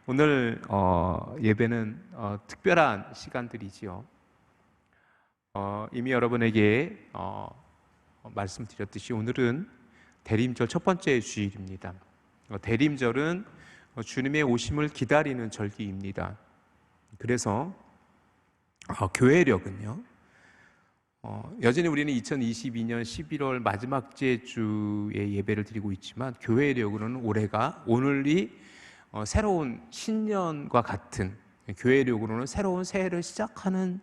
오늘 예배는 특별한 시간들이지요. 이미 여러분에게 말씀드렸듯이 오늘은 대림절 첫 번째 주일입니다. 대림절은 주님의 오심을 기다리는 절기입니다. 그래서 교회력은요, 여전히 우리는 2022년 11월 마지막 주에 예배를 드리고 있지만 교회력으로는 올해가 오늘이 새로운 신년과 같은, 교회력으로는 새로운 새해를 시작하는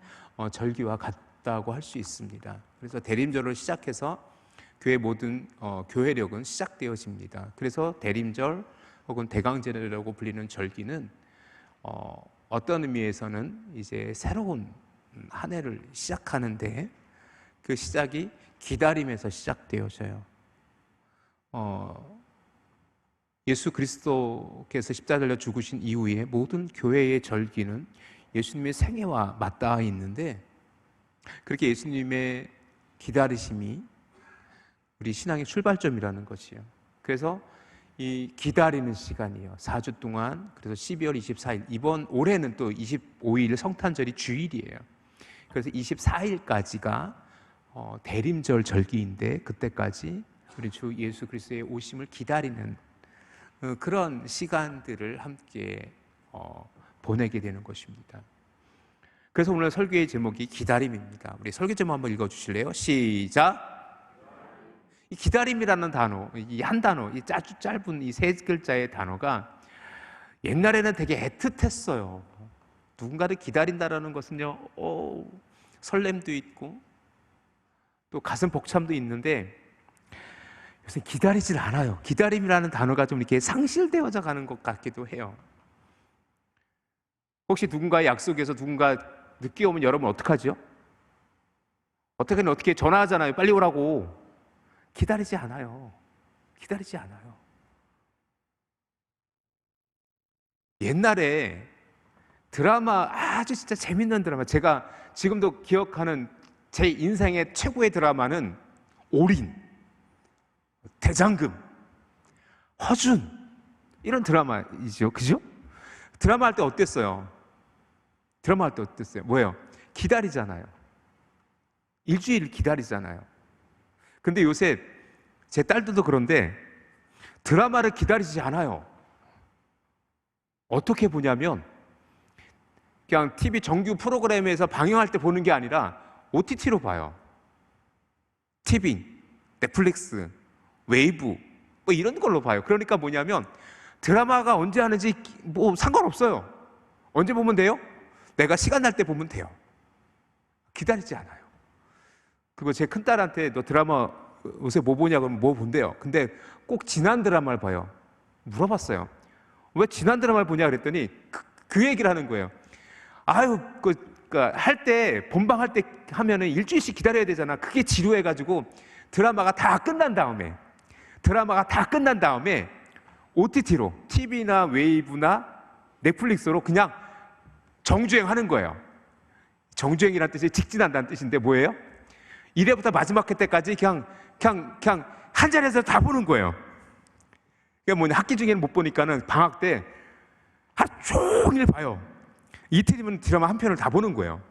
절기와 같다고 할 수 있습니다. 그래서 대림절을 시작해서 교회 모든 교회력은 시작되어집니다. 그래서 대림절 혹은 대강절이라고 불리는 절기는 어떤 의미에서는 이제 새로운 한 해를 시작하는데 그 시작이 기다림에서 시작되어져요. 예수 그리스도께서 십자가에 달려 죽으신 이후에 모든 교회의 절기는 예수님의 생애와 맞닿아 있는데, 그렇게 예수님의 기다리심이 우리 신앙의 출발점이라는 것이에요. 그래서 이 기다리는 시간이에요. 4주 동안. 그래서 12월 24일, 이번 올해는 또 25일 성탄절이 주일이에요. 그래서 24일까지가 대림절 절기인데, 그때까지 우리 주 예수 그리스도의 오심을 기다리는 그런 시간들을 함께 보내게 되는 것입니다. 그래서 오늘 설교의 제목이 기다림입니다. 우리 설교 제목 한번 읽어주실래요? 시작! 이 기다림이라는 단어, 이 한 단어, 이 아주 짧은 이 세 글자의 단어가 옛날에는 되게 애틋했어요. 누군가를 기다린다라는 것은요, 설렘도 있고 또 가슴 벅참도 있는데 요새 기다리질 않아요. 기다림이라는 단어가 좀 이렇게 상실되어져 가는 것 같기도 해요. 혹시 누군가의 약속에서 누군가 늦게 오면 여러분 어떡하죠? 어떻게 전화하잖아요. 빨리 오라고. 기다리지 않아요. 기다리지 않아요. 옛날에 드라마, 아주 진짜 재밌는 드라마, 제가 지금도 기억하는 제 인생의 최고의 드라마는 올인, 대장금, 허준, 이런 드라마이죠. 그죠? 드라마 할 때 어땠어요? 드라마 할 때 어땠어요? 뭐예요? 기다리잖아요. 일주일 기다리잖아요. 근데 요새 제 딸들도 그런데 드라마를 기다리지 않아요. 어떻게 보냐면 그냥 TV 정규 프로그램에서 방영할 때 보는 게 아니라 OTT로 봐요. TV, 넷플릭스, 웨이브 뭐 이런 걸로 봐요. 그러니까 뭐냐면 드라마가 언제 하는지 뭐 상관없어요. 언제 보면 돼요? 내가 시간 날 때 보면 돼요. 기다리지 않아요. 그거 제 큰딸한테 너 드라마 요새 뭐 보냐 그러면 뭐 본대요. 근데 꼭 지난 드라마를 봐요. 물어봤어요. 왜 지난 드라마를 보냐 그랬더니 그 얘기를 하는 거예요. 아유, 할 때 본방할 때 하면은 일주일씩 기다려야 되잖아. 그게 지루해가지고 드라마가 다 끝난 다음에 OTT로, TV나 웨이브나 넷플릭스로 그냥 정주행하는 거예요. 정주행이라는 뜻이 직진한다는 뜻인데 뭐예요? 1회부터 마지막 회 때까지 그냥 한 자리에서 다 보는 거예요. 그러니까 뭐냐, 학기 중에는 못 보니까는 방학 때 하루 종일 봐요. 이틀이면 드라마 한 편을 다 보는 거예요.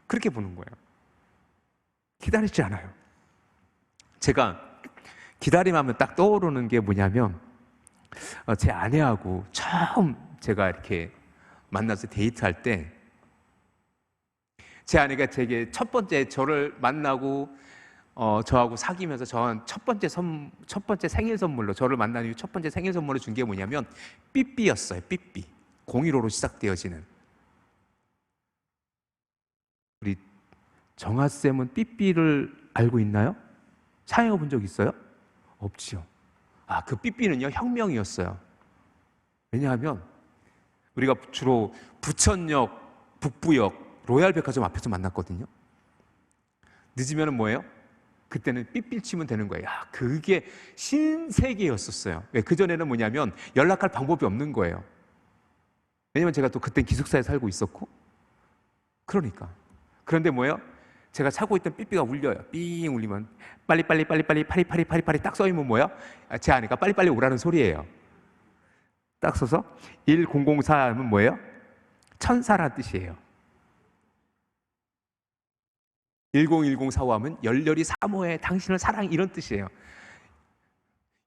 그렇게 보는 거예요. 기다리지 않아요. 제가 기다림하면 딱 떠오르는 게 뭐냐면 제 아내하고 처음 제가 이렇게 만나서 데이트할 때 제 아내가 제게 첫 번째 저를 만나고 저하고 사귀면서 저한 첫 번째 생일 선물로, 저를 만난 이후 첫 번째 생일 선물로 준 게 뭐냐면 삐삐였어요. 삐삐. 015로 시작되어지는. 우리 정아쌤은 삐삐를 알고 있나요? 사용해 본 적 있어요? 없지요. 그 삐삐는요, 혁명이었어요. 왜냐하면 우리가 주로 부천역, 북부역, 로얄백화점 앞에서 만났거든요. 늦으면 뭐예요? 그때는 삐삐 치면 되는 거예요. 그게 신세계였었어요. 왜? 그전에는 뭐냐면 연락할 방법이 없는 거예요. 왜냐면 제가 또 그땐 기숙사에 살고 있었고. 그러니까. 그런데 뭐예요? 제가 차고 있던 삐삐가 울려요. 삥 울리면 빨리빨리 파리파리 딱 써있으면 뭐예요? 제 아내가 빨리빨리 오라는 소리예요. 딱 써서 1004 하면 뭐예요? 천사란 뜻이에요. 101045 하면 열렬히 사모해 당신을 사랑해 이런 뜻이에요.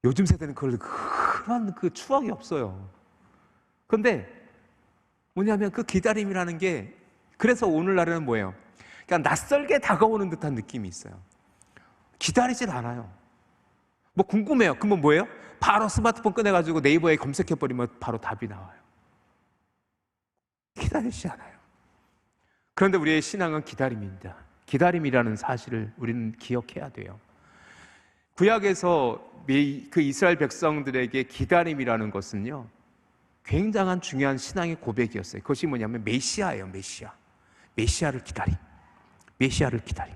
요즘 세대는 그런 그 추억이 없어요. 그런데 뭐냐면 그 기다림이라는 게, 그래서 오늘날에는 뭐예요? 그냥 낯설게 다가오는 듯한 느낌이 있어요. 기다리질 않아요. 뭐 궁금해요. 그러면 뭐예요? 바로 스마트폰 꺼내가지고 네이버에 검색해버리면 바로 답이 나와요. 기다리지 않아요. 그런데 우리의 신앙은 기다림입니다. 기다림이라는 사실을 우리는 기억해야 돼요. 구약에서 그 이스라엘 백성들에게 기다림이라는 것은요, 굉장한 중요한 신앙의 고백이었어요. 그것이 뭐냐면 메시아예요. 메시아를 기다림. 메시아를 기다림.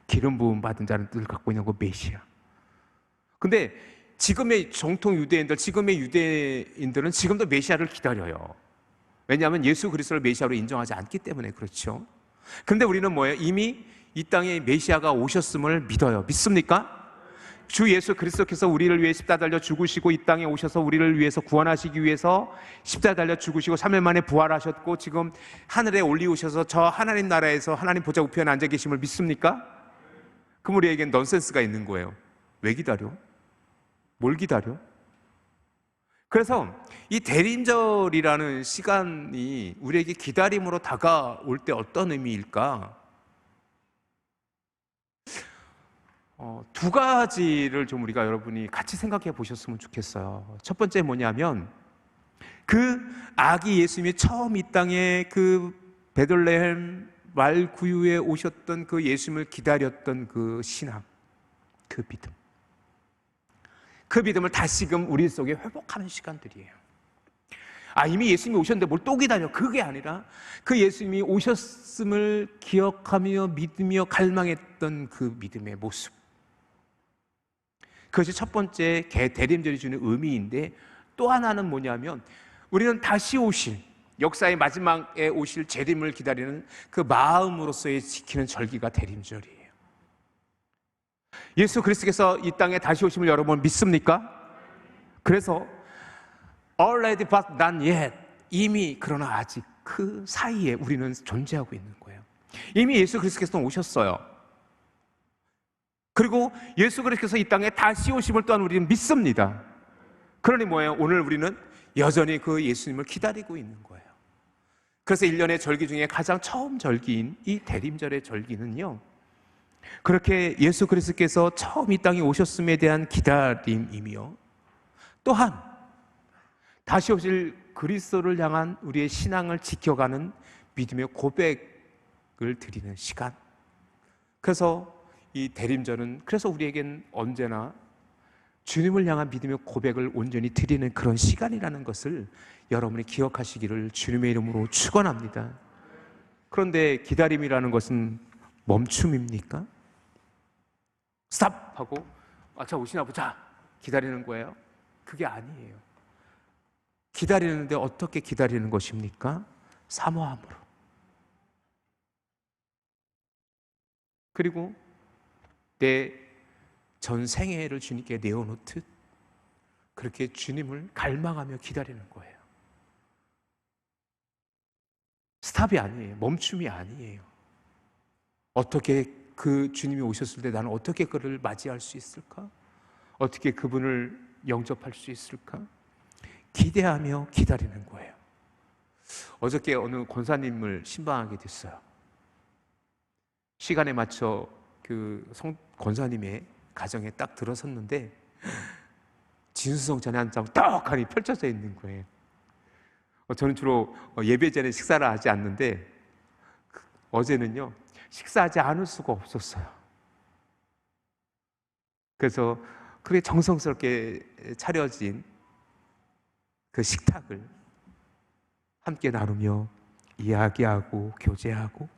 기름 부음 받은 자는 뜻을 갖고 있는 거 메시아. 근데 지금의 정통 유대인들, 지금의 유대인들은 지금도 메시아를 기다려요. 왜냐하면 예수 그리스도를 메시아로 인정하지 않기 때문에 그렇죠. 그런데 우리는 뭐예요? 이미 이 땅에 메시아가 오셨음을 믿어요. 믿습니까? 주 예수 그리스도께서 우리를 위해 십자가 달려 죽으시고 이 땅에 오셔서 우리를 위해서 구원하시기 위해서 십자가 달려 죽으시고 3일 만에 부활하셨고 지금 하늘에 올리우셔서 저 하나님 나라에서 하나님 보좌 우편에 앉아 계심을 믿습니까? 그럼 우리에겐 넌센스가 있는 거예요. 왜 기다려? 뭘 기다려? 그래서 이 대림절이라는 시간이 우리에게 기다림으로 다가올 때 어떤 의미일까? 두 가지를 좀 우리가 여러분이 같이 생각해 보셨으면 좋겠어요. 첫 번째 뭐냐면 그 아기 예수님이 처음 이 땅에 그 베들레헴 말구유에 오셨던 그 예수님을 기다렸던 그 신앙, 그 믿음, 그 믿음을 다시금 우리 속에 회복하는 시간들이에요. 이미 예수님이 오셨는데 뭘 또 기다려? 그게 아니라 그 예수님이 오셨음을 기억하며 믿으며 갈망했던 그 믿음의 모습, 그것이 첫 번째 대림절이 주는 의미인데, 또 하나는 뭐냐면 우리는 다시 오실, 역사의 마지막에 오실 재림을 기다리는 그 마음으로서의 지키는 절기가 대림절이에요. 예수 그리스도께서 이 땅에 다시 오심을 여러분 믿습니까? 그래서 already but not yet, 이미 그러나 아직 그 사이에 우리는 존재하고 있는 거예요. 이미 예수 그리스도께서 오셨어요. 그리고 예수 그리스도께서 이 땅에 다시 오심을 또한 우리는 믿습니다. 그러니 뭐예요? 오늘 우리는 여전히 그 예수님을 기다리고 있는 거예요. 그래서 1년의 절기 중에 가장 처음 절기인 이 대림절의 절기는요, 그렇게 예수 그리스도께서 처음 이 땅에 오셨음에 대한 기다림이며, 또한 다시 오실 그리스도를 향한 우리의 신앙을 지켜가는 믿음의 고백을 드리는 시간. 그래서 이 대림절은 그래서 우리에겐 언제나 주님을 향한 믿음의 고백을 온전히 드리는 그런 시간이라는 것을 여러분이 기억하시기를 주님의 이름으로 축원합니다. 그런데 기다림이라는 것은 멈춤입니까? 스탑! 하고 자 오시나 보자 기다리는 거예요? 그게 아니에요. 기다리는데 어떻게 기다리는 것입니까? 사모함으로. 그리고 내 전 생애를 주님께 내어놓듯 그렇게 주님을 갈망하며 기다리는 거예요. 스탑이 아니에요. 멈춤이 아니에요. 어떻게 그 주님이 오셨을 때 나는 어떻게 그를 맞이할 수 있을까? 어떻게 그분을 영접할 수 있을까? 기대하며 기다리는 거예요. 어저께 어느 권사님을 신방하게 됐어요. 시간에 맞춰 그 권사님의 가정에 딱 들어섰는데 진수성찬이 한 장 떡하니 펼쳐져 있는 거예요. 저는 주로 예배 전에 식사를 하지 않는데 어제는요 식사하지 않을 수가 없었어요. 그래서 그게 정성스럽게 차려진 그 식탁을 함께 나누며 이야기하고 교제하고,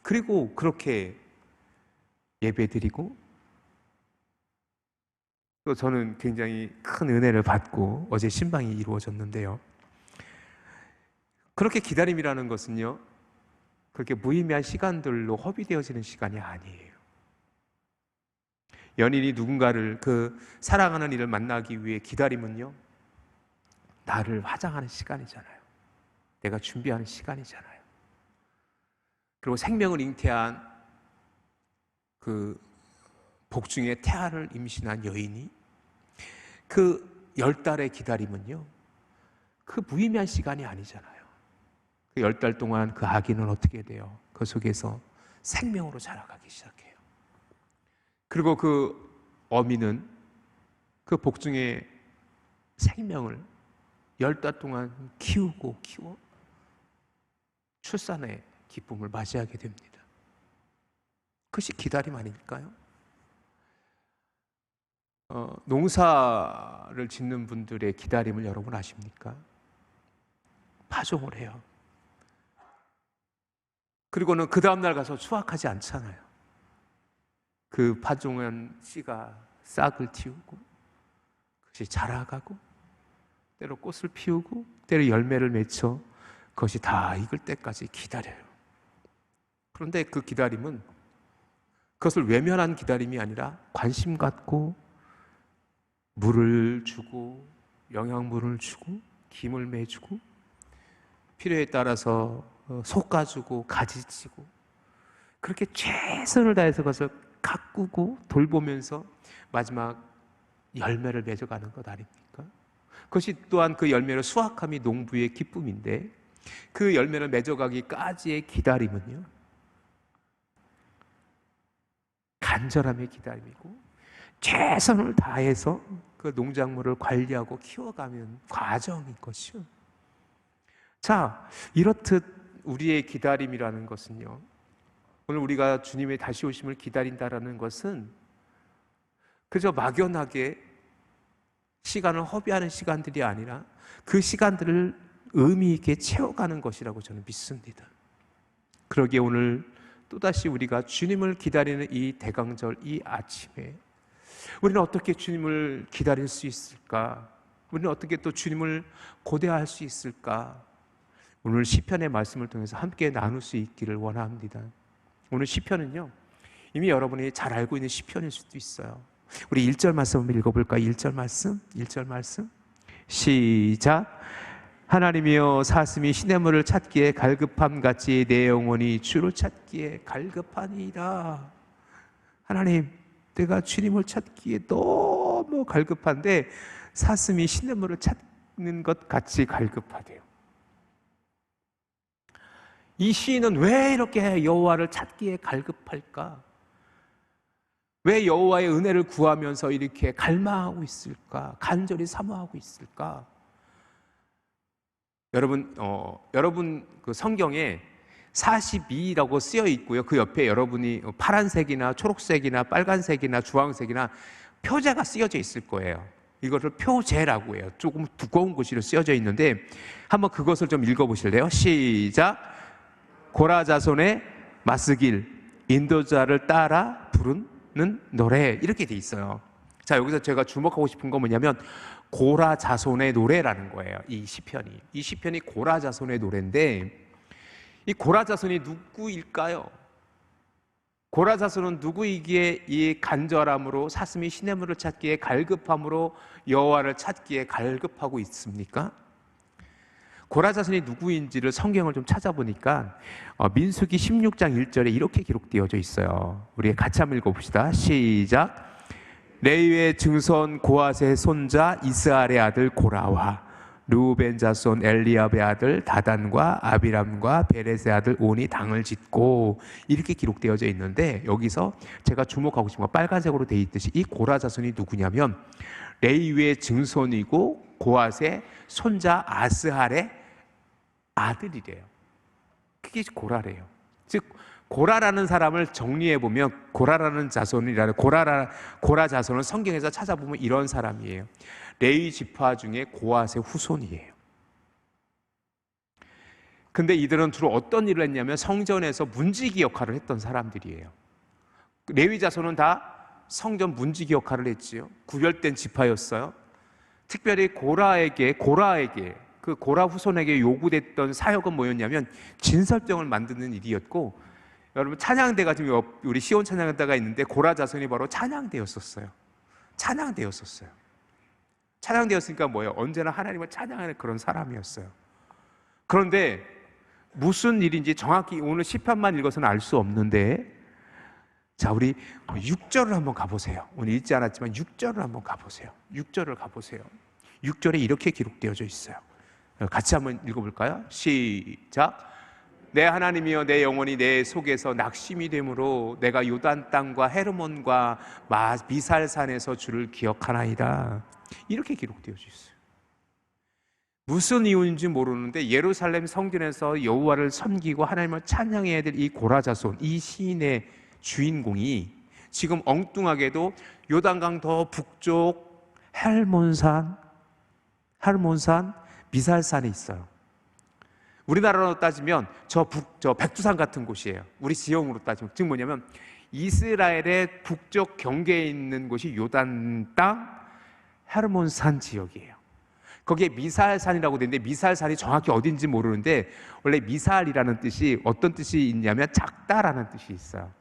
그리고 그렇게 예배드리고, 또 저는 굉장히 큰 은혜를 받고 어제 신방이 이루어졌는데요, 그렇게 기다림이라는 것은요 그렇게 무의미한 시간들로 허비되어지는 시간이 아니에요. 연인이 누군가를 그 사랑하는 이를 만나기 위해 기다림은요 나를 화장하는 시간이잖아요. 내가 준비하는 시간이잖아요. 그리고 생명을 잉태한 그 복중에 태아를 임신한 여인이 그 10달의 기다림은요, 그 무의미한 시간이 아니잖아요. 그 10달 동안 그 아기는 어떻게 돼요? 그 속에서 생명으로 자라가기 시작해요. 그리고 그 어미는 그 복중의 생명을 10달 동안 키우고 키워 출산의 기쁨을 맞이하게 됩니다. 그것이 기다림 아닐까요? 농사를 짓는 분들의 기다림을 여러분 아십니까? 파종을 해요. 그리고는 그 다음날 가서 수확하지 않잖아요. 그 파종한 씨가 싹을 틔우고 그것이 자라가고 때로 꽃을 피우고 때로 열매를 맺혀 그것이 다 익을 때까지 기다려요. 그런데 그 기다림은 그것을 외면한 기다림이 아니라 관심 갖고 물을 주고 영양분을 주고 김을 매주고 필요에 따라서 솎아주고 가지치고 그렇게 최선을 다해서 그것을 가꾸고 돌보면서 마지막 열매를 맺어가는 것 아닙니까? 그것이 또한 그 열매를 수확함이 농부의 기쁨인데 그 열매를 맺어가기까지의 기다림은요, 간절함의 기다림이고 최선을 다해서 그 농작물을 관리하고 키워가는 과정인 것이요. 자, 이렇듯 우리의 기다림이라는 것은요, 오늘 우리가 주님의 다시 오심을 기다린다라는 것은 그저 막연하게 시간을 허비하는 시간들이 아니라 그 시간들을 의미 있게 채워가는 것이라고 저는 믿습니다. 그러기에 오늘 또다시 우리가 주님을 기다리는 이 대강절 이 아침에 우리는 어떻게 주님을 기다릴 수 있을까? 우리는 어떻게 또 주님을 고대할 수 있을까? 오늘 시편의 말씀을 통해서 함께 나눌 수 있기를 원합니다. 오늘 시편은요, 이미 여러분이 잘 알고 있는 시편일 수도 있어요. 우리 1절 말씀 한번 읽어볼까요? 1절 말씀 시작. 하나님이여, 사슴이 시냇물을 찾기에 갈급함같이 내 영혼이 주를 찾기에 갈급하니이다. 하나님, 내가 주님을 찾기에 너무 갈급한데 사슴이 시냇물을 찾는 것 같이 갈급하대요. 이 시인은 왜 이렇게 여호와를 찾기에 갈급할까? 왜 여호와의 은혜를 구하면서 이렇게 갈망하고 있을까? 간절히 사모하고 있을까? 여러분 그 성경에 42라고 쓰여 있고요. 그 옆에 여러분이 파란색이나 초록색이나 빨간색이나 주황색이나 표제가 쓰여져 있을 거예요. 이것을 표제라고 해요. 조금 두꺼운 글씨로 쓰여져 있는데 한번 그것을 좀 읽어보실래요? 시작. 고라 자손의 마스길, 인도자를 따라 부르는 노래, 이렇게 돼 있어요. 자, 여기서 제가 주목하고 싶은 건 뭐냐면 고라 자손의 노래라는 거예요. 이 시편이 고라 자손의 노래인데 이 고라 자손이 누구일까요? 고라 자손은 누구이기에 이 간절함으로 사슴이 시냇물을 찾기에 갈급함으로 여호와를 찾기에 갈급하고 있습니까? 고라 자손이 누구인지를 성경을 좀 찾아보니까 민수기 16장 1절에 이렇게 기록되어져 있어요. 우리 같이 한번 읽어봅시다. 시작. 레위의 증손 고앗의 손자 이스라엘의 아들 고라와 르우벤 자손 엘리압의 아들 다단과 아비람과 베렛의 아들 온이 당을 짓고, 이렇게 기록되어져 있는데 여기서 제가 주목하고 싶은 건 빨간색으로 되어 있듯이 이 고라 자손이 누구냐면 레위의 증손이고 고앗의 손자 아스할의 아들이래요. 그게 고라래요. 즉 고라라는 사람을 정리해 보면 고라라는 자손이라는 고라 자손은 성경에서 찾아보면 이런 사람이에요. 레위 지파 중에 고앗의 후손이에요. 근데 이들은 주로 어떤 일을 했냐면 성전에서 문지기 역할을 했던 사람들이에요. 레위 자손은 다 성전 문지기 역할을 했지요. 구별된 지파였어요. 특별히 고라에게 그 고라 후손에게 요구됐던 사역은 뭐였냐면 진설병을 만드는 일이었고, 여러분 찬양대가 지금 우리 시온 찬양대가 있는데 고라 자손이 바로 찬양대였었어요. 찬양되었으니까 뭐예요? 언제나 하나님을 찬양하는 그런 사람이었어요. 그런데 무슨 일인지 정확히 오늘 시편만 읽어서는 알 수 없는데, 자, 우리 6절을 한번 가보세요. 오늘 읽지 않았지만 6절을 한번 가보세요. 6절을 가보세요. 6절에 이렇게 기록되어져 있어요. 같이 한번 읽어볼까요? 시작. 내 하나님이여, 내 영혼이 내 속에서 낙심이 되므로 내가 요단 땅과 헤르몬과 미살산에서 주를 기억하나이다. 이렇게 기록되어져 있어요. 무슨 이유인지 모르는데 예루살렘 성전에서 여호와를 섬기고 하나님을 찬양해야 될 이 고라자손, 이 시인의 주인공이 지금 엉뚱하게도 요단강 더 북쪽 헬몬산 미살산에 있어요. 우리나라로 따지면 저 백두산 같은 곳이에요. 우리 지형으로 따지면. 즉 뭐냐면 이스라엘의 북쪽 경계에 있는 곳이 요단 땅 헤르몬산 지역이에요. 거기에 미살산이라고 되는데, 미살산이 정확히 어딘지 모르는데 원래 미살이라는 뜻이 어떤 뜻이 있냐면 작다라는 뜻이 있어요.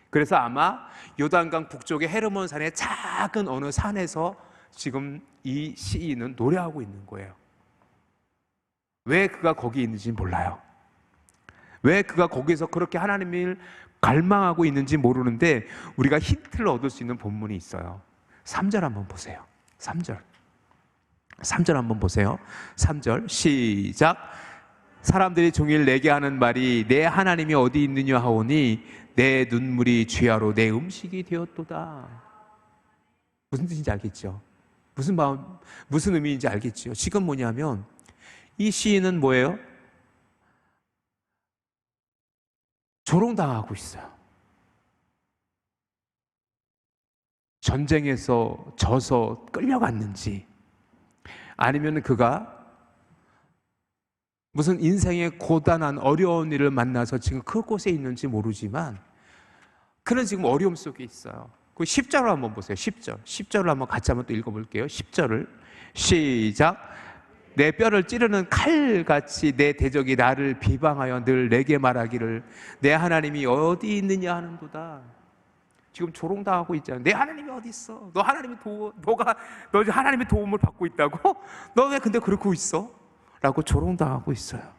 그래서 아마 요단강 북쪽의 헤르몬산의 작은 어느 산에서 지금 이 시인은 노래하고 있는 거예요. 왜 그가 거기 있는지 몰라요. 왜 그가 거기서 그렇게 하나님을 갈망하고 있는지 모르는데 우리가 힌트를 얻을 수 있는 본문이 있어요. 3절 한번 보세요. 3절 한번 보세요. 3절 시작. 사람들이 종일 내게 하는 말이 내 하나님이 어디 있느냐 하오니 내 눈물이 주야로 내 음식이 되었도다. 무슨 뜻인지 알겠죠? 무슨 의미인지 알겠죠? 지금 뭐냐면 이 시인은 뭐예요? 조롱당하고 있어요. 전쟁에서 져서 끌려갔는지, 아니면 그가 무슨 인생의 고단한 어려운 일을 만나서 지금 그곳에 있는지 모르지만 그는 지금 어려움 속에 있어요. 그 10절을 한번 보세요. 10절을 한번 같이 한번 또 읽어볼게요. 10절을 시작. 내 뼈를 찌르는 칼같이 내 대적이 나를 비방하여 늘 내게 말하기를 내 하나님이 어디 있느냐 하는도다. 지금 조롱당하고 있잖아요. 내 하나님이 어디 있어? 너 하나님의 도움을 받고 있다고? 너 왜 근데 그러고 있어? 라고 조롱당하고 있어요.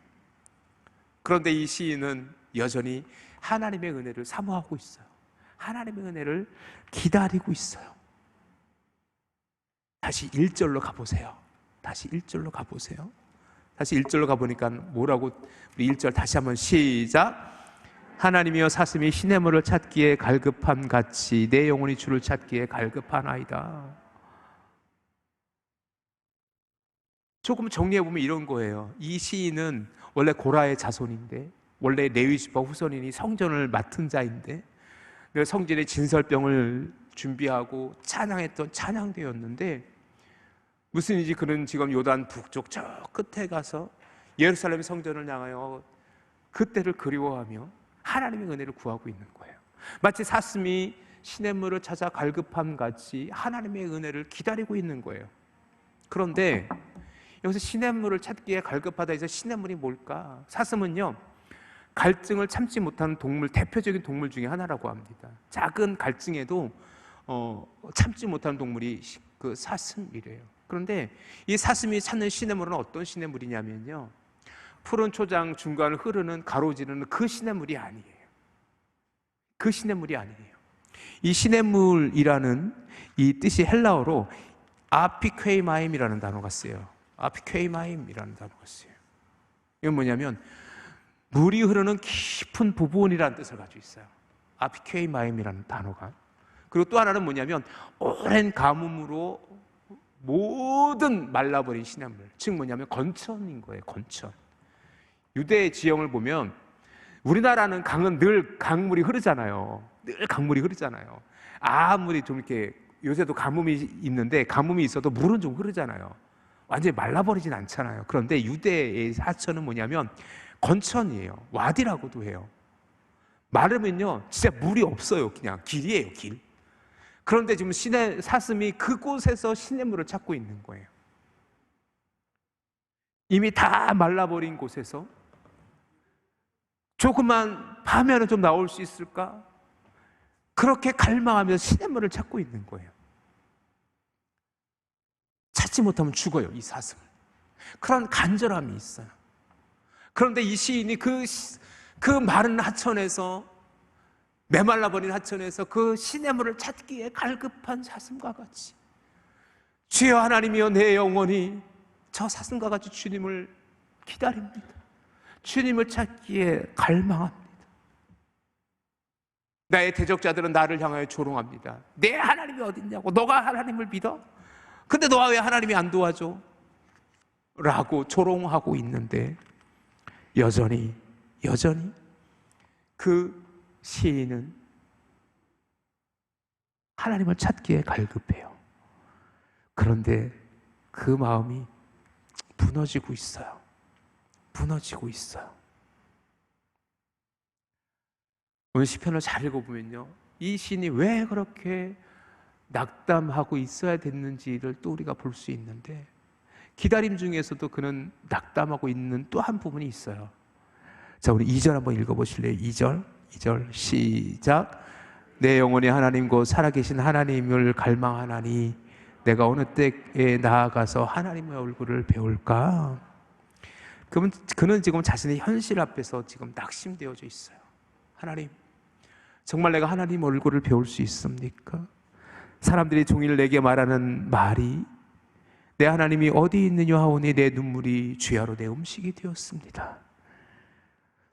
그런데 이 시인은 여전히 하나님의 은혜를 사모하고 있어요. 하나님의 은혜를 기다리고 있어요. 다시 1절로 가보세요. 다시 1절로 가보니까 뭐라고, 우리 1절 다시 한번 시작. 하나님이여 사슴이 시냇물을 찾기에 갈급함 같이 내 영혼이 주를 찾기에 갈급하나이다. 조금 정리해보면 이런 거예요. 이 시인은 원래 고라의 자손인데, 원래 레위 지파 후손이니 성전을 맡은 자인데, 성전의 진설병을 준비하고 찬양했던 찬양대였는데, 무슨 일인지 그는 지금 요단 북쪽 저 끝에 가서 예루살렘 성전을 향하여 그때를 그리워하며 하나님의 은혜를 구하고 있는 거예요. 마치 사슴이 시냇물을 찾아 갈급함 같이 하나님의 은혜를 기다리고 있는 거예요. 그런데 여기서 시냇물을 찾기에 갈급하다 해서 시냇물이 뭘까? 사슴은요, 갈증을 참지 못하는 동물, 대표적인 동물 중에 하나라고 합니다. 작은 갈증에도 참지 못하는 동물이 그 사슴이래요. 그런데 이 사슴이 찾는 시냇물은 어떤 시냇물이냐면요, 푸른 초장 중간을 흐르는 가로지르는 그 시냇물이 아니에요. 그 시냇물이 아니에요. 이 시냇물이라는 이 뜻이 헬라어로 아피퀘이마임이라는 단어가 쓰여요. 아피퀘이마임이라는 단어가 쓰여요. 이건 뭐냐면 물이 흐르는 깊은 부분이라는 뜻을 가지고 있어요. 아피퀘이마임이라는 단어가. 그리고 또 하나는 뭐냐면 오랜 가뭄으로 모든 말라버린 시냇물, 즉 뭐냐면 건천인 거예요. 건천. 유대 지형을 보면 우리나라는 강은 늘 강물이 흐르잖아요. 늘 강물이 흐르잖아요. 아무리 좀 이렇게 요새도 가뭄이 있는데 가뭄이 있어도 물은 좀 흐르잖아요. 완전히 말라버리진 않잖아요. 그런데 유대의 하천은 뭐냐면 건천이에요. 와디라고도 해요. 마르면요 진짜 물이 없어요. 그냥 길이에요, 길. 그런데 지금 사슴이 그곳에서 시냇물을 찾고 있는 거예요. 이미 다 말라버린 곳에서 조금만 파면은 좀 나올 수 있을까? 그렇게 갈망하면서 시냇물을 찾고 있는 거예요. 찾지 못하면 죽어요, 이 사슴을. 그런 간절함이 있어요. 그런데 이 시인이 그 마른 하천에서, 메말라버린 하천에서 그 시냇물을 찾기에 갈급한 사슴과 같이, 주여 하나님이여 내 영혼이 저 사슴과 같이 주님을 기다립니다. 주님을 찾기에 갈망합니다. 나의 대적자들은 나를 향하여 조롱합니다. 내 하나님이 어딨냐고, 너가 하나님을 믿어? 근데 너가 왜 하나님이 안 도와줘? 라고 조롱하고 있는데 여전히 그 시인은 하나님을 찾기에 갈급해요. 그런데 그 마음이 무너지고 있어요. 무너지고 있어요. 오늘 시편을 잘 읽어보면요, 이 시인이 왜 그렇게 낙담하고 있어야 됐는지를 또 우리가 볼 수 있는데, 기다림 중에서도 그는 낙담하고 있는 또 한 부분이 있어요. 자, 우리 2절 한번 읽어보실래요? 2절 시작. 내 영혼이 하나님 곧 살아계신 하나님을 갈망하나니 내가 어느 때에 나아가서 하나님의 얼굴을 배울까? 그러면 그는 지금 자신의 현실 앞에서 지금 낙심되어져 있어요. 하나님, 정말 내가 하나님 얼굴을 배울 수 있습니까? 사람들이 종일 내게 말하는 말이 내 하나님이 어디 있느냐 하오니 내 눈물이 주야로 내 음식이 되었습니다.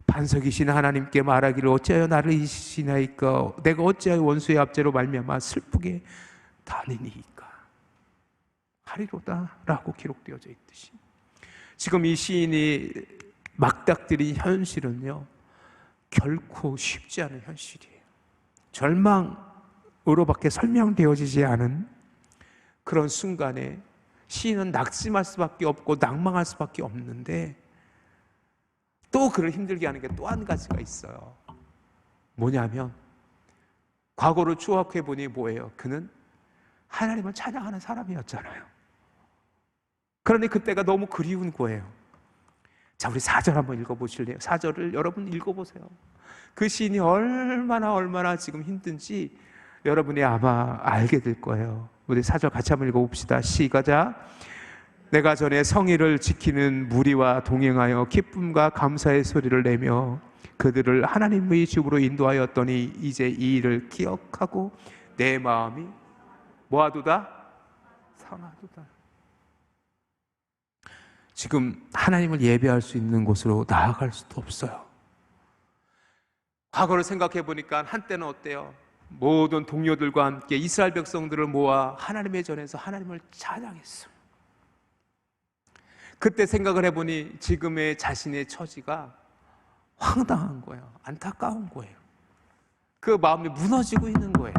반석이신 하나님께 말하기를 어찌하여 나를 잊으시나이까? 내가 어찌하여 원수의 압제로 말미암아 슬프게 다니니이까? 하리로다 라고 기록되어져 있듯이, 지금 이 시인이 막닥들인 현실은요, 결코 쉽지 않은 현실이에요. 절망으로밖에 설명되어지지 않은 그런 순간에 시인은 낙심할 수밖에 없고 낭망할 수밖에 없는데, 또 그를 힘들게 하는 게 또 한 가지가 있어요. 뭐냐면, 과거를 추억해 보니 뭐예요? 그는 하나님을 찬양하는 사람이었잖아요. 그런데 그때가 너무 그리운 거예요. 자, 우리 4절 한번 읽어보실래요? 4절을 여러분 읽어보세요. 그 시인이 얼마나 지금 힘든지 여러분이 아마 알게 될 거예요. 우리 4절 같이 한번 읽어봅시다. 시가자. 내가 전에 성의를 지키는 무리와 동행하여 기쁨과 감사의 소리를 내며 그들을 하나님의 집으로 인도하였더니 이제 이 일을 기억하고 내 마음이 뭐하도다? 상하도다. 지금 하나님을 예배할 수 있는 곳으로 나아갈 수도 없어요. 과거를 생각해 보니까 한때는 어때요? 모든 동료들과 함께 이스라엘 백성들을 모아 하나님의 전에서 하나님을 찬양했어요. 그때 생각을 해보니 지금의 자신의 처지가 황당한 거예요. 안타까운 거예요. 그 마음이 무너지고 있는 거예요.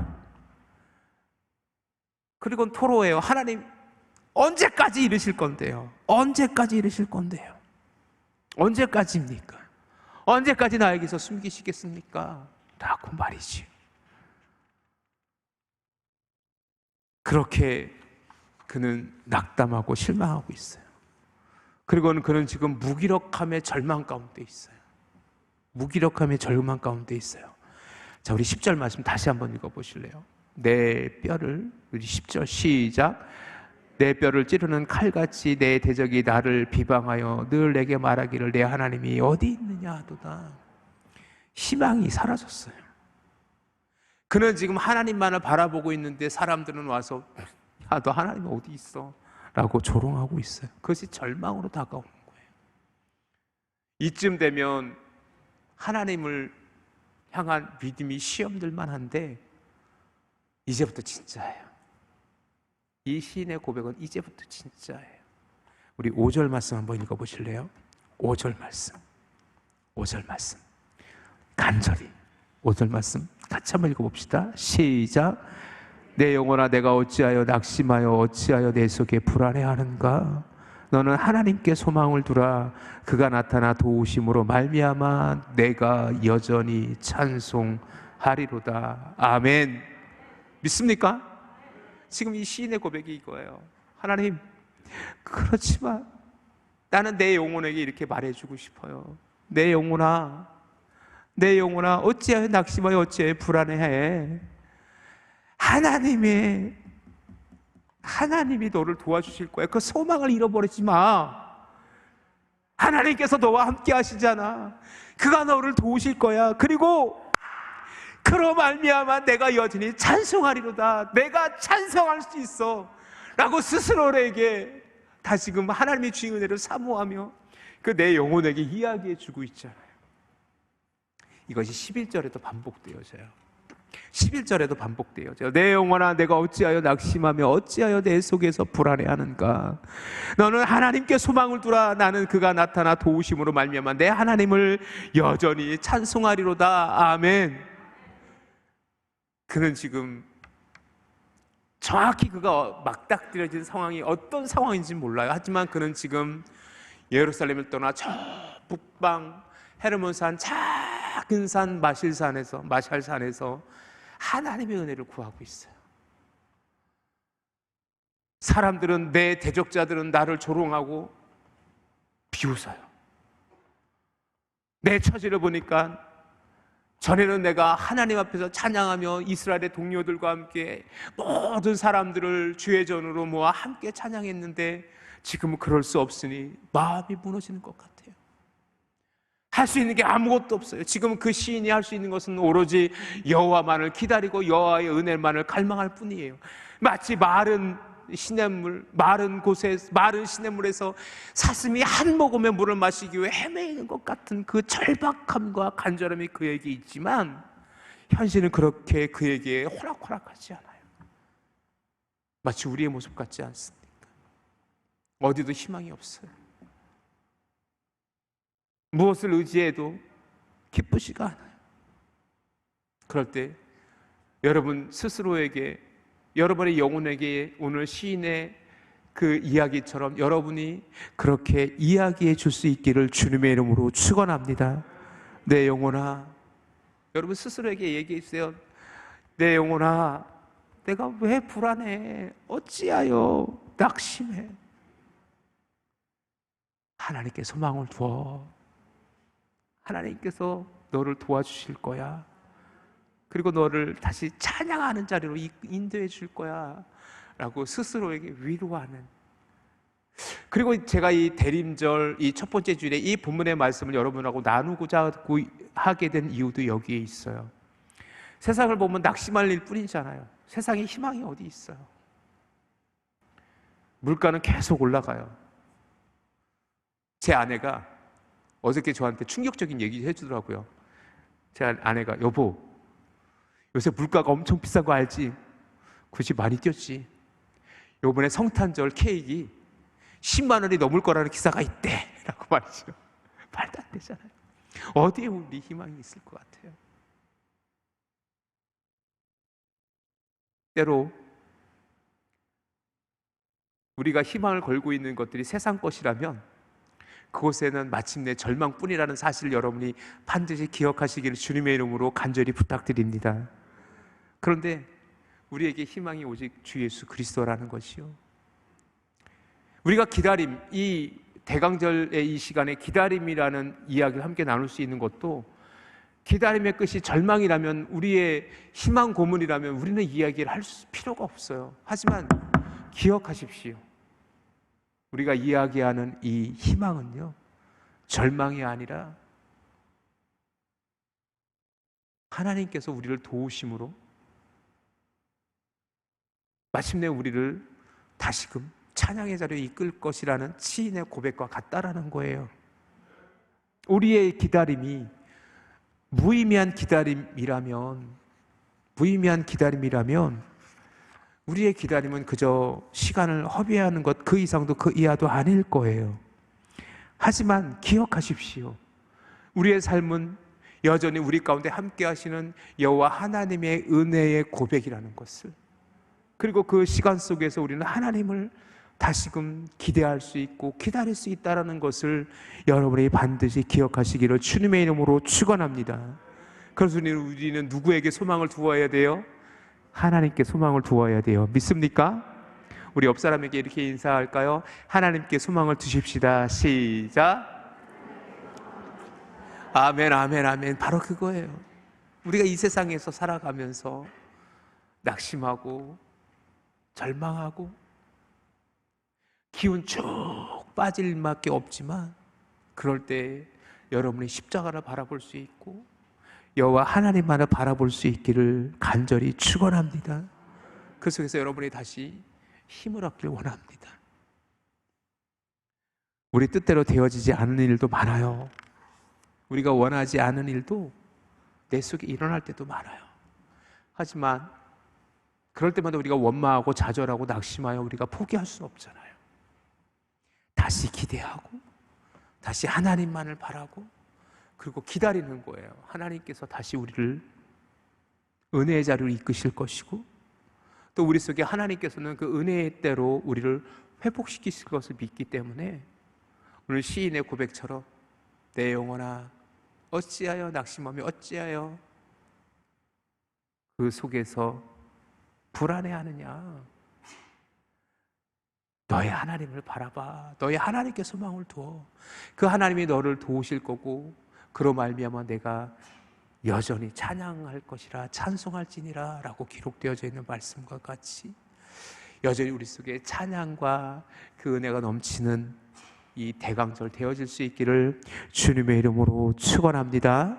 그리고 토로해요. 하나님, 언제까지 이러실 건데요? 언제까지 이러실 건데요? 언제까지입니까? 언제까지 나에게서 숨기시겠습니까? 라고 말이지. 그렇게 그는 낙담하고 실망하고 있어요. 그리고는 그는 지금 무기력함의 절망 가운데 있어요. 무기력함의 절망 가운데 있어요. 자, 우리 10절 말씀 다시 한번 읽어보실래요? 내 뼈를, 우리 10절 시작. 내 뼈를 찌르는 칼같이 내 대적이 나를 비방하여 늘 내게 말하기를 내 하나님이 어디 있느냐 하도다. 희망이 사라졌어요. 그는 지금 하나님만을 바라보고 있는데 사람들은 와서 너 하나님 어디 있어? 라고 조롱하고 있어요. 그것이 절망으로 다가오는 거예요. 이쯤 되면 하나님을 향한 믿음이 시험들만 한데 이제부터 진짜예요. 이 시인의 고백은 이제부터 진짜예요. 우리 5절 말씀 한번 읽어보실래요? 5절 말씀 간절히 5절 말씀 같이 한번 읽어봅시다. 시작. 내 영혼아 내가 어찌하여 낙심하여 어찌하여 내 속에 불안해하는가? 너는 하나님께 소망을 두라. 그가 나타나 도우심으로 말미암아 내가 여전히 찬송하리로다. 아멘. 믿습니까? 지금 이 시인의 고백이 이거예요. 하나님, 그렇지만 나는 내 영혼에게 이렇게 말해주고 싶어요. 내 영혼아 어찌하여 낙심하여 어찌하여 불안해해? 하나님의 하나님이 너를 도와주실 거야. 그 소망을 잃어버리지 마. 하나님께서 너와 함께 하시잖아. 그가 너를 도우실 거야. 그리고 그로 말미암아 내가 여전히 찬송하리로다. 내가 찬송할 수 있어 라고 스스로에게 다시금 하나님의 주의 은혜를 사모하며 그 내 영혼에게 이야기해 주고 있잖아요. 이것이 11절에도 반복되어져요. 11절에도 반복되어져요. 내 영혼아 내가 어찌하여 낙심하며 어찌하여 내 속에서 불안해하는가. 너는 하나님께 소망을 두라. 나는 그가 나타나 도우심으로 말미암아 내 하나님을 여전히 찬송하리로다. 아멘. 그는 지금 정확히 그가 맞닥뜨려진 상황이 어떤 상황인지 몰라요. 하지만 그는 지금 예루살렘을 떠나 저 북방 헤르몬산 작은 산 마샬산에서 하나님의 은혜를 구하고 있어요. 사람들은, 내 대적자들은 나를 조롱하고 비웃어요. 내 처지를 보니까 전에는 내가 하나님 앞에서 찬양하며 이스라엘의 동료들과 함께 모든 사람들을 주의 전으로 모아 함께 찬양했는데 지금은 그럴 수 없으니 마음이 무너지는 것 같아요. 할 수 있는 게 아무것도 없어요. 지금 그 시인이 할 수 있는 것은 오로지 여호와만을 기다리고 여호와의 은혜만을 갈망할 뿐이에요. 마치 마른 시냇물, 마른 시냇물에서 사슴이 한 모금의 물을 마시기 위해 헤매는 것 같은 그 절박함과 간절함이 그에게 있지만 현실은 그렇게 그에게 호락호락하지 않아요. 마치 우리의 모습 같지 않습니까? 어디도 희망이 없어요. 무엇을 의지해도 기쁘지가 않아요. 그럴 때 여러분 스스로에게, 여러분의 영혼에게 오늘 시인의 그 이야기처럼 여러분이 그렇게 이야기해 줄 수 있기를 주님의 이름으로 축원합니다. 내 영혼아, 여러분 스스로에게 얘기해 주세요. 내 영혼아, 내가 왜 불안해? 어찌하여 낙심해? 하나님께 소망을 두어. 하나님께서 너를 도와주실 거야. 그리고 너를 다시 찬양하는 자리로 인도해 줄 거야 라고 스스로에게 위로하는. 그리고 제가 이 대림절 이 첫 번째 주일에 이 본문의 말씀을 여러분하고 나누고자 하게 된 이유도 여기에 있어요. 세상을 보면 낙심할 일 뿐이잖아요. 세상에 희망이 어디 있어요. 물가는 계속 올라가요. 제 아내가 어저께 저한테 충격적인 얘기 해주더라고요. 제 아내가, 여보, 요새 물가가 엄청 비싼 거 알지? 굳이 많이 뛰었지. 요번에 성탄절 케이크 10만 원이 넘을 거라는 기사가 있대 라고 말이죠. 말도 안 되잖아요. 어디에 우리 희망이 있을 것 같아요? 때로 우리가 희망을 걸고 있는 것들이 세상 것이라면 그곳에는 마침내 절망뿐이라는 사실을 여러분이 반드시 기억하시기를 주님의 이름으로 간절히 부탁드립니다. 그런데 우리에게 희망이 오직 주 예수 그리스도라는 것이요. 우리가 기다림, 이 대강절의 이 시간에 기다림이라는 이야기를 함께 나눌 수 있는 것도, 기다림의 끝이 절망이라면, 우리의 희망 고문이라면 우리는 이야기를 할 필요가 없어요. 하지만 기억하십시오. 우리가 이야기하는 이 희망은요, 절망이 아니라 하나님께서 우리를 도우심으로 마침내 우리를 다시금 찬양의 자리에 이끌 것이라는 시인의 고백과 같다라는 거예요. 우리의 기다림이 무의미한 기다림이라면 우리의 기다림은 그저 시간을 허비하는 것, 그 이상도 그 이하도 아닐 거예요. 하지만 기억하십시오. 우리의 삶은 여전히 우리 가운데 함께 하시는 여호와 하나님의 은혜의 고백이라는 것을, 그리고 그 시간 속에서 우리는 하나님을 다시금 기대할 수 있고 기다릴 수 있다는 것을 여러분이 반드시 기억하시기를 주님의 이름으로 축원합니다. 그래서 우리는 누구에게 소망을 두어야 돼요? 하나님께 소망을 두어야 돼요. 믿습니까? 우리 옆 사람에게 이렇게 인사할까요? 하나님께 소망을 두십시다. 시작. 아멘, 아멘, 아멘. 바로 그거예요. 우리가 이 세상에서 살아가면서 낙심하고 절망하고 기운 쭉 빠질 일밖에 없지만 그럴 때 여러분이 십자가를 바라볼 수 있고 여호와 하나님만을 바라볼 수 있기를 간절히 축원합니다. 그 속에서 여러분이 다시 힘을 얻길 원합니다. 우리 뜻대로 되어지지 않는 일도 많아요. 우리가 원하지 않은 일도 내 속에 일어날 때도 많아요. 하지만 그럴 때마다 우리가 원망하고 좌절하고 낙심하여 우리가 포기할 수는 없잖아요. 다시 기대하고 다시 하나님만을 바라고 그리고 기다리는 거예요. 하나님께서 다시 우리를 은혜의 자리로 이끄실 것이고 또 우리 속에 하나님께서는 그 은혜의 때로 우리를 회복시키실 것을 믿기 때문에 오늘 시인의 고백처럼 내 영혼아 어찌하여 낙심하며 어찌하여 그 속에서 불안해하느냐. 너의 하나님을 바라봐. 너의 하나님께 소망을 두어. 그 하나님이 너를 도우실 거고 그로 말미암아 내가 여전히 찬양할 것이라 찬송할지니라 라고 기록되어져 있는 말씀과 같이 여전히 우리 속에 찬양과 그 은혜가 넘치는 이 대강절 되어질 수 있기를 주님의 이름으로 축원합니다.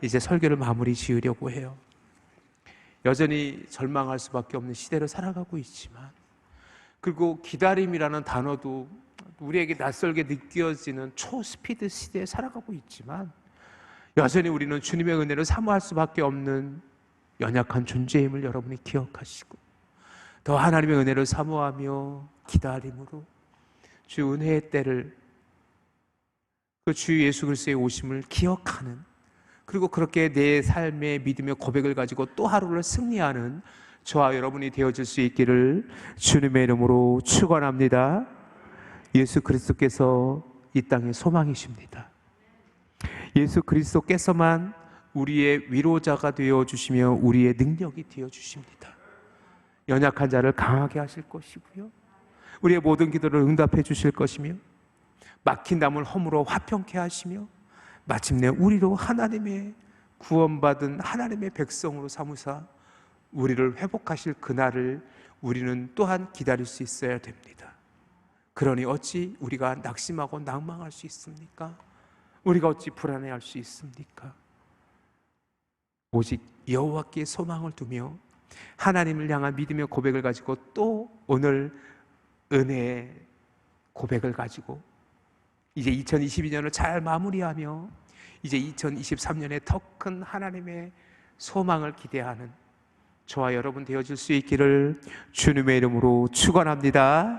이제 설교를 마무리 지으려고 해요. 여전히 절망할 수밖에 없는 시대를 살아가고 있지만 그리고 기다림이라는 단어도 우리에게 낯설게 느껴지는 초스피드 시대에 살아가고 있지만 여전히 우리는 주님의 은혜를 사모할 수밖에 없는 연약한 존재임을 여러분이 기억하시고 더 하나님의 은혜를 사모하며 기다림으로 주 은혜의 때를 그 주 예수 그리스도의 오심을 기억하는 그리고 그렇게 내 삶의 믿음의 고백을 가지고 또 하루를 승리하는 저와 여러분이 되어질 수 있기를 주님의 이름으로 축원합니다. 예수 그리스도께서 이 땅의 소망이십니다. 예수 그리스도께서만 우리의 위로자가 되어주시며 우리의 능력이 되어주십니다. 연약한 자를 강하게 하실 것이고요 우리의 모든 기도를 응답해 주실 것이며 막힌 담을 허물어 화평케 하시며 마침내 우리로 하나님의 구원받은 하나님의 백성으로 삼으사 우리를 회복하실 그날을 우리는 또한 기다릴 수 있어야 됩니다. 그러니 어찌 우리가 낙심하고 낭망할 수 있습니까? 우리가 어찌 불안해할 수 있습니까? 오직 여호와께 소망을 두며 하나님을 향한 믿음의 고백을 가지고 또 오늘 은혜의 고백을 가지고 이제 2022년을 잘 마무리하며 이제 2023년에 더 큰 하나님의 소망을 기대하는 저와 여러분 되어질 수 있기를 주님의 이름으로 축원합니다.